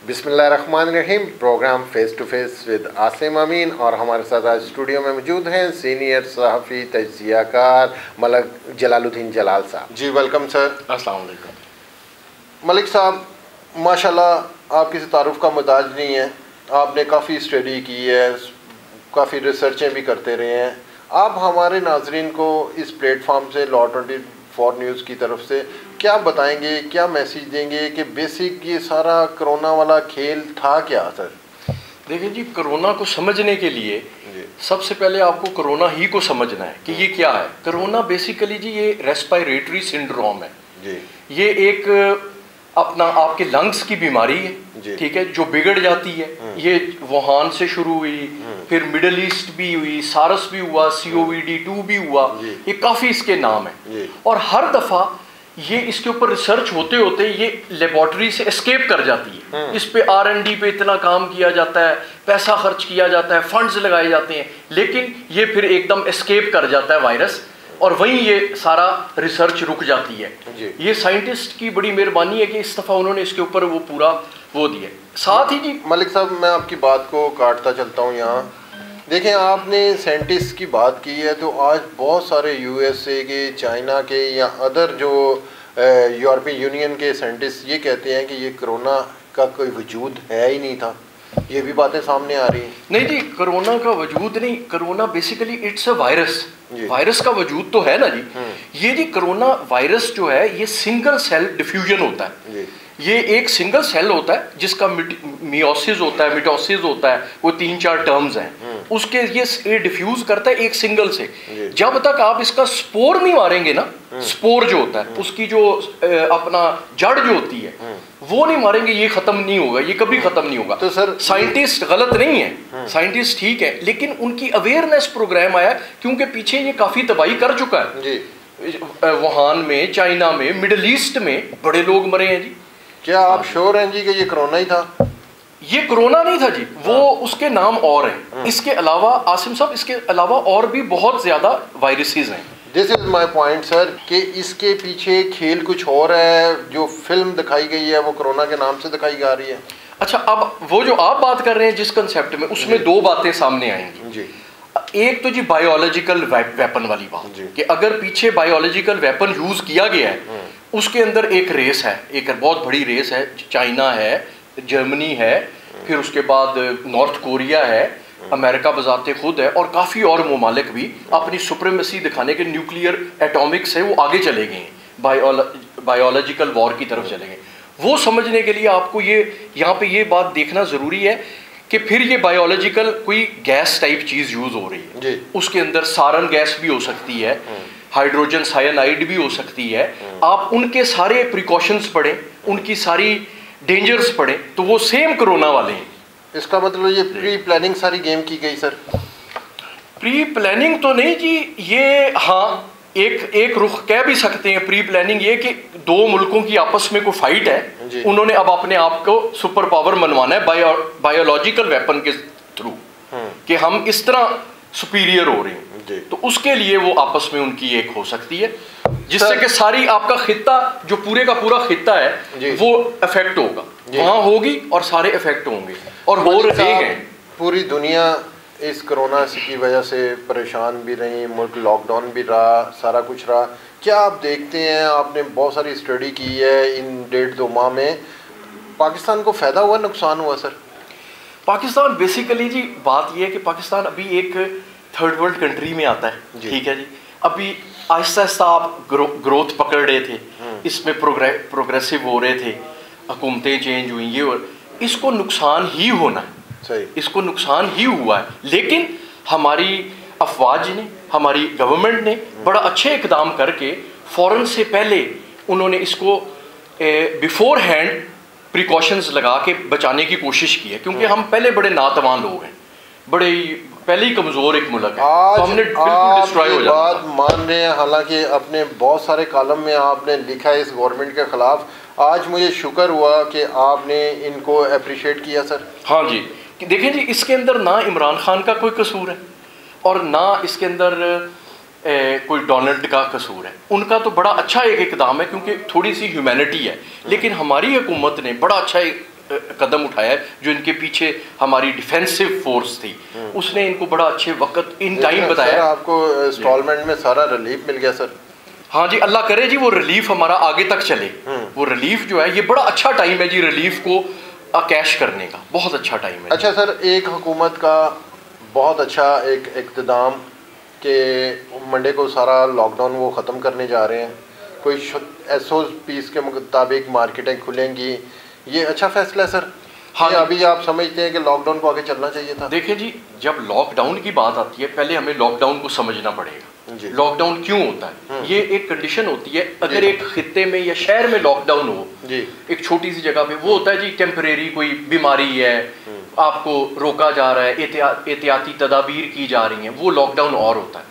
बिस्मिल्लाहिर्रहमानिर्रहीम। Program face to face with Asim Amin और हमारे साथ आज स्टूडियो में मौजूद हैं सीनियर सहाफ़ी तज्ज़ियाकार मलिक जलालुद्दीन जलाल साहब। जी वेलकम सर। अस्सलाम वालेकुम। मलिक साहब, माशाल्लाह आप किसी तारुफ का मुताज नहीं है, आपने काफ़ी स्टडी की है, काफ़ी रिसर्चें भी करते रहे हैं। आप हमारे नाजरीन को इस प्लेटफॉर्म से लॉ 24 न्यूज़ की तरफ से क्या बताएंगे, क्या मैसेज देंगे कि बेसिक ये सारा कोरोना वाला खेल था क्या सर? देखिए जी, कोरोना को समझने के लिए सबसे पहले आपको कोरोना ही को समझना है कि ये क्या है। कोरोना बेसिकली जी ये रेस्पिरेटरी सिंड्रोम है जी। ये एक अपना आपके लंग्स की बीमारी है, ठीक है, जो बिगड़ जाती है। ये वुहान से शुरू हुई, फिर मिडल ईस्ट भी हुई, सारस भी हुआ, COVD-2 भी हुआ, ये काफ़ी इसके नाम है। और हर दफ़ा ये इसके ऊपर रिसर्च होते होते ये लेबॉर्टरी से एस्केप कर जाती है। इस पे R&D पे इतना काम किया जाता है, पैसा खर्च किया जाता है, फंड्स लगाए जाते हैं, लेकिन ये फिर एकदम एस्केप कर जाता है वायरस, और वहीं ये सारा रिसर्च रुक जाती है। ये साइंटिस्ट की बड़ी मेहरबानी है कि इस दफ़ा उन्होंने इसके ऊपर वो पूरा वो दिया। साथ ही जी मलिक साहब, मैं आपकी बात को काटता चलता हूँ यहाँ। देखें, आपने साइंटिस्ट की बात की है, तो आज बहुत सारे USA के, चाइना के या अदर जो यूरोपियन यूनियन के साइंटिस्ट ये कहते हैं कि ये कोरोना का कोई वजूद है ही नहीं था। ये भी बातें सामने आ रही हैं। नहीं जी, कोरोना का वजूद नहीं, corona basically it's a virus. Virus का वजूद तो है ना जी। ये जी कोरोना वायरस जो है ये सिंगल सेल डिफ्यूजन होता है। ये एक सिंगल सेल होता है जिसका मियोसिस होता है, मिटोसिस होता है, वो 3-4 टर्म्स हैं। उसके ये डिफ्यूज करता है एक सिंगल से। जब तक आप इसका स्पोर नहीं मारेंगे ना, स्पोर जो होता है उसकी जो अपना जड़ जो होती है वो नहीं मारेंगे, ये खत्म नहीं होगा, ये कभी खत्म नहीं होगा। तो सर साइंटिस्ट गलत नहीं है, साइंटिस्ट ठीक है, लेकिन उनकी अवेयरनेस प्रोग्राम आया क्योंकि पीछे ये काफी तबाही कर चुका है जी। वुहान में, चाइना में, मिडिल ईस्ट में बड़े लोग मरे हैं जी। क्या आप श्योर हैं जी कि ये कोरोना ही था? ये कोरोना नहीं था जी, वो उसके नाम और हैं। इसके अलावा आसिम साहब, इसके अलावा और भी बहुत ज्यादा वायरसेस हैं। This is my point sir, कि इसके पीछे खेल कुछ और है। जो फिल्म दिखाई गई है वो कोरोना के नाम से दिखाई जा रही है। अच्छा, अब वो जो आप बात कर रहे हैं जिस कंसेप्ट में, उसमें दो बातें सामने आएंगी जी। एक तो जी बायोलॉजिकल वेपन वाली बात कि अगर पीछे बायोलॉजिकल वेपन यूज किया गया है, उसके अंदर एक रेस है, एक बहुत बड़ी रेस है, चाइना है, जर्मनी है, फिर उसके बाद नॉर्थ कोरिया है, अमेरिका बजाते खुद है, और काफ़ी और ममालिक भी अपनी सुप्रीमेसी दिखाने के न्यूक्लियर एटॉमिक से वो आगे चले गए हैं, बायोलॉजिकल वॉर की तरफ चले गए। वो समझने के लिए आपको ये यहाँ पे ये बात देखना ज़रूरी है कि फिर ये बायोलॉजिकल कोई गैस टाइप चीज़ यूज़ हो रही है जी। उसके अंदर सारन गैस भी हो सकती है, हाइड्रोजन साइनाइड भी हो सकती है। आप उनके सारे प्रिकॉशंस पढ़ें, उनकी सारी डेंजर्स पढ़ें, तो वो सेम कोरोना वाले हैं। इसका मतलब ये प्री प्लानिंग सारी गेम की गई सर? प्री प्लानिंग तो नहीं जी, ये हाँ एक रुख कह भी सकते हैं प्री प्लानिंग, ये कि दो मुल्कों की आपस में कोई फाइट है, उन्होंने अब अपने आप को सुपर पावर मनवाना है बायोलॉजिकल वेपन के थ्रू, कि हम इस तरह सुपीरियर हो रहे हैं। तो उसके लिए वो आपस में उनकी एक हो सकती है, जिससे कि सारी आपका खित्ता जो पूरे का पूरा खित्ता है वो इफेक्ट होगा, वहाँ होगी और सारे इफेक्ट होंगे और हो रहे हैं। पूरी दुनिया इस कोरोना की वजह से परेशान भी रही, मुल्क लॉकडाउन भी रहा, सारा कुछ रहा। क्या आप देखते हैं, आपने बहुत सारी स्टडी की है इन 1.5-2 माह में, पाकिस्तान को फ़ायदा हुआ, नुकसान हुआ सर? पाकिस्तान बेसिकली जी बात यह है कि पाकिस्तान अभी एक थर्ड वर्ल्ड कंट्री में आता है, ठीक है जी। अभी आहिस्ता आहिस्ता आप ग्रोथ पकड़ रहे थे, इसमें प्रोग्रेसिव हो रहे थे, हुकूमतें चेंज हुई, ये और इसको नुकसान ही होना है, सही, इसको नुकसान ही हुआ है। लेकिन हमारी अफवाज ने, हमारी गवर्नमेंट ने बड़ा अच्छे इकदाम करके फ़ौरन से पहले उन्होंने इसको बिफोर हैंड प्रिकॉशंस लगा के बचाने की कोशिश की है, क्योंकि हम पहले बड़े नातवान लोग हैं, बड़े पहले ही कमज़ोर एक मुल्क है, तो हमने बिल्कुल डिस्ट्रॉय हो जाता है। बात मान रहे हैं, हालांकि अपने बहुत सारे कॉलम में आपने लिखा है इस गवर्नमेंट के ख़िलाफ़। आज मुझे शुक्र हुआ कि आपने इनको अप्रिशिएट किया सर। हाँ जी, देखें जी, इसके अंदर ना इमरान खान का कोई कसूर है और ना इसके अंदर कोई डोनाल्ड का कसूर है। उनका तो बड़ा अच्छा एक इकदाम है, क्योंकि थोड़ी सी ह्यूमैनिटी है, लेकिन हमारी हुकूमत ने बड़ा अच्छा कदम उठाया है, जो इनके पीछे हमारी डिफेंसिव फोर्स थी उसने इनको बड़ा अच्छे वक्त इन टाइम बताया। आपको इंस्टॉलमेंट में सारा रिलीफ मिल गया सर? हाँ जी, अल्लाह करे जी वो रिलीफ हमारा आगे तक चले। वो रिलीफ जो है ये बड़ा अच्छा टाइम है जी रिलीफ को कैश करने का, बहुत अच्छा टाइम है। अच्छा सर, एक हुकूमत का बहुत अच्छा एक इक़्तिदाम के मंडे को सारा लॉकडाउन वो ख़त्म करने जा रहे हैं, कोई SOPs के मुताबिक मार्केटें खुलेंगी, ये अच्छा फैसला है सर? हाँ, अभी आप समझते हैं कि लॉकडाउन को आगे चलना चाहिए था? देखिए जी, जब लॉकडाउन की बात आती है पहले हमें लॉकडाउन को समझना पड़ेगा। लॉकडाउन क्यों होता है? ये एक कंडीशन होती है, अगर एक खित्ते में या शहर में लॉकडाउन हो जी, एक छोटी सी जगह पे, वो होता है जी टेम्परेरी, कोई बीमारी है, आपको रोका जा रहा है, एहतियाती तदाबीर की जा रही हैं, वो लॉकडाउन और होता है।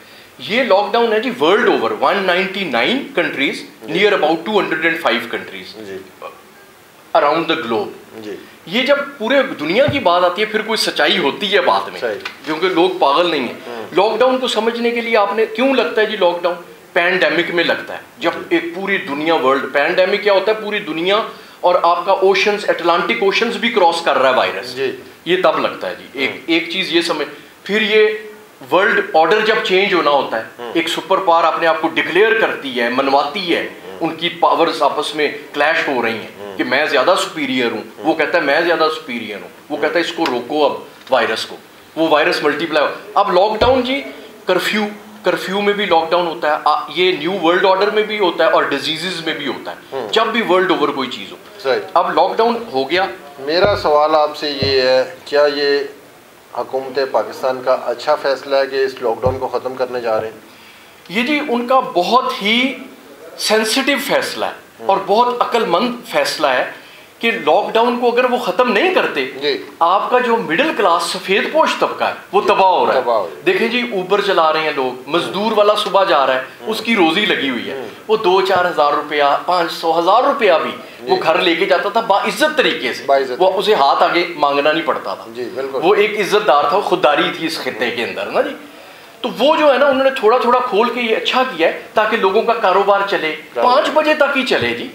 ये लॉकडाउन है जी world over 199 countries, near about 205 countries around the globe. ये जब पूरे दुनिया की बात आती है फिर कोई सच्चाई होती है बात में, क्योंकि लोग पागल नहीं है। लॉकडाउन को समझने के लिए आपने क्यों लगता है जी लॉकडाउन? पैंडेमिक में लगता है, जब एक पूरी दुनिया वर्ल्ड, पैंडेमिक क्या होता है? पूरी दुनिया और आपका ओशंस, अटलांटिक ओशंस भी क्रॉस कर रहा है वायरस, ये तब लगता है जी। एक चीज ये समझ, फिर ये वर्ल्ड ऑर्डर जब चेंज होना होता है, एक सुपर पावर अपने आप को डिक्लेयर करती है, मनवाती है, उनकी पावर्स आपस में क्लैश हो रही हैं कि मैं ज्यादा सुपीरियर हूँ, वो कहता है मैं ज्यादा सुपीरियर हूँ, वो कहता है इसको रोको अब वायरस को, वो वायरस मल्टीप्लाई। अब लॉकडाउन जी, कर्फ्यू में भी लॉकडाउन होता है, ये न्यू वर्ल्ड ऑर्डर में भी होता है और डिजीजेस में भी होता है, जब भी वर्ल्ड ओवर कोई चीज हो। अब लॉकडाउन हो गया। मेरा सवाल आपसे ये है, क्या ये हुकूमत पाकिस्तान का अच्छा फैसला है कि इस लॉकडाउन को ख़त्म करने जा रहे हैं? ये जी उनका बहुत ही सेंसिटिव फैसला है और बहुत अक्लमंद फैसला है कि लॉकडाउन को अगर वो ख़त्म नहीं करते, आपका जो मिडिल क्लास सफ़ेद पोश तबका है वो तबाह हो रहा है। देखें जी, ऊबर चला रहे हैं लोग, मजदूर वाला सुबह जा रहा है, उसकी रोज़ी लगी हुई है, वो 2-4 हज़ार रुपया, 500,000 रुपया भी वो घर लेके जाता था बाइज्जत तरीके से, वो उसे हाथ आगे मांगना नहीं पड़ता था, वो एक इज्जतदार था, वो खुददारी थी इस खित्ते के अंदर ना जी। तो वो जो है ना, उन्होंने थोड़ा थोड़ा खोल के ये अच्छा किया है ताकि लोगों का कारोबार चले, 5 बजे तक ही चले जी,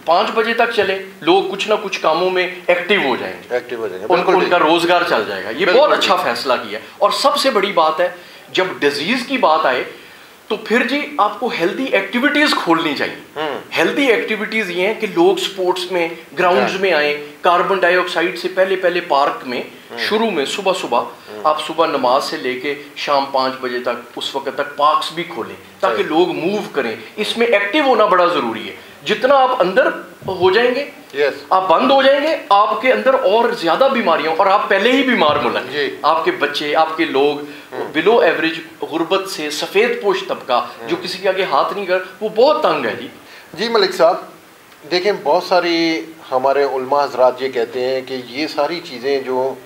5 बजे तक चले, लोग कुछ ना कुछ कामों में एक्टिव हो जाएंगे, उनका रोजगार चल जाएगा। ये बहुत अच्छा फैसला किया। और सबसे बड़ी बात है, जब डिजीज की बात आए तो फिर जी आपको हेल्दी एक्टिविटीज खोलनी चाहिए। हेल्दी एक्टिविटीज ये हैं कि लोग स्पोर्ट्स में, ग्राउंड्स में आए, कार्बन डाइऑक्साइड से पहले पार्क में शुरू में सुबह आप सुबह नमाज से लेके शाम 5 बजे तक, उस वक्त तक पार्क्स भी खोलें ताकि लोग मूव करें। इसमें एक्टिव होना बड़ा जरूरी है। जितना आप अंदर हो जाएंगे, आप बंद हो जाएंगे, आपके अंदर और ज्यादा बीमारियां, और आप पहले ही बीमार मुल्क, आपके बच्चे, आपके लोग बिलो एवरेज गुर्बत से, सफेद पोश तबका जो किसी के आगे हाथ नहीं कर, वो बहुत तंग है जी। जी मलिक साहब, देखें बहुत सारी हमारे उलमा हजरात ये कहते हैं कि ये सारी चीज़ें जो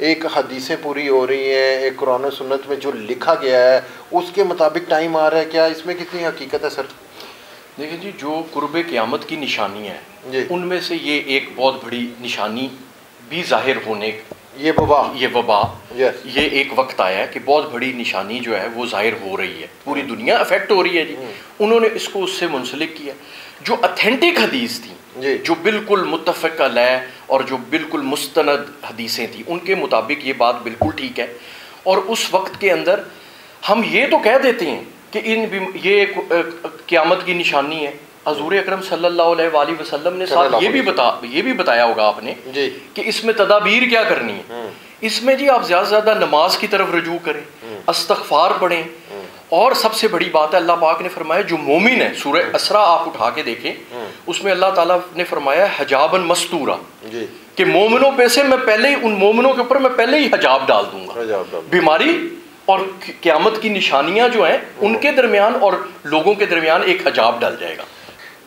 एक हदीसें पूरी हो रही हैं, एक कुरान और सुन्नत में जो लिखा गया है उसके मुताबिक टाइम आ रहा है, क्या इसमें कितनी हकीकत है सर? देखिए जी, जो कुर्बे क़यामत की निशानी है उनमें से ये एक बहुत बड़ी निशानी भी जाहिर होने, ये वबा ये एक वक्त आया है कि बहुत बड़ी निशानी जो है वो जाहिर हो रही है, पूरी दुनिया अफेक्ट हो रही है जी। उन्होंने इसको उससे मुंसलिक किया। जो अथेंटिक हदीस थी, जो बिल्कुल मुत्तफ़क़ अलैह और जो बिल्कुल मुस्तनद हदीसें थी, उनके मुताबिक ये बात बिल्कुल ठीक है। और उस वक्त के अंदर हम ये तो कह देते हैं कि ये क़यामत की निशानी है। हज़ूर अकरम सल्लल्लाहु अलैहि वसल्लम ने साथ ये भी बताया होगा आपने कि इसमें तदाबीर क्या करनी है। इसमें जी आप ज़्यादा से ज़्यादा नमाज की तरफ रुजू करें, इस्तग़फ़ार पढ़ें, और सबसे बड़ी बात है अल्लाह पाक ने फरमाया जो मोमिन है, सूरह असरा आप उठा के देखें, उसमें अल्लाह ताला ने फरमाया हजाबन मस्तूरा, कि मोमिनों पे से मैं पहले ही, उन मोमिनों के ऊपर मैं पहले ही हजाब डाल दूंगा। बीमारी और क़यामत की निशानियां जो हैं उनके दरमियान और लोगों के दरमियान एक हजाब डल जाएगा।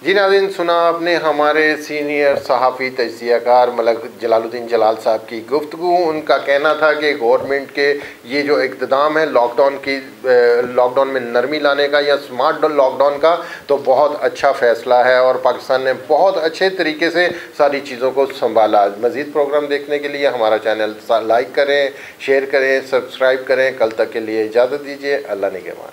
जी नाज़रीन, सुना आपने हमारे सीनियर सहाफ़ी तजज़ियाकार मलिक जलालुद्दीन जलाल साहब की गुफ्तगू। उनका कहना था कि गवर्नमेंट के ये जो इक़्तिदाम है लॉकडाउन में नरमी लाने का या स्मार्ट लॉकडाउन का, तो बहुत अच्छा फ़ैसला है और पाकिस्तान ने बहुत अच्छे तरीके से सारी चीज़ों को संभाला। मज़ीद प्रोग्राम देखने के लिए हमारा चैनल लाइक करें, शेयर करें, सब्सक्राइब करें। कल तक के लिए इजाज़त दीजिए। अल्लाह निगहबान।